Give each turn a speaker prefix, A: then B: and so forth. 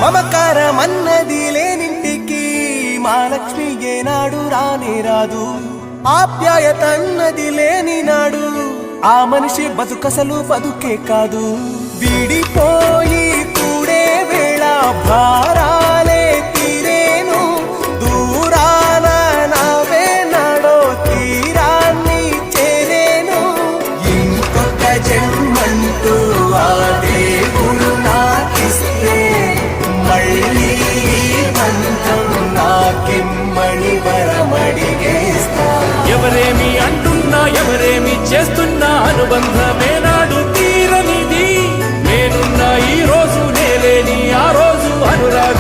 A: మమకారమన్నది లేనింటికి మహాలక్ష్మి ఏనాడు రానే రాదు. ఆప్యాయతన్నది లేని నాడు ఆ మనిషి బతుకసలు బతుకే కాదు. విడిపోయి కూడే వేళ భారాలే తీరేను, దూరాన నావే నాడో తీరాన్ని చేరేను. ఇంకొక జన్మంటూ ఆ దేవుడు నాకిస్తే మళ్ళీ బంధం నాకిమ్మని వరమడిగేస్తా.
B: ఎవరేమి అంటున్నా ఎవరేమి చేస్తున్నా అనుబంధమే నాడు తీరనిది. నేనున్న ఈ రోజు నేలేని ఆ రోజు అనురాగ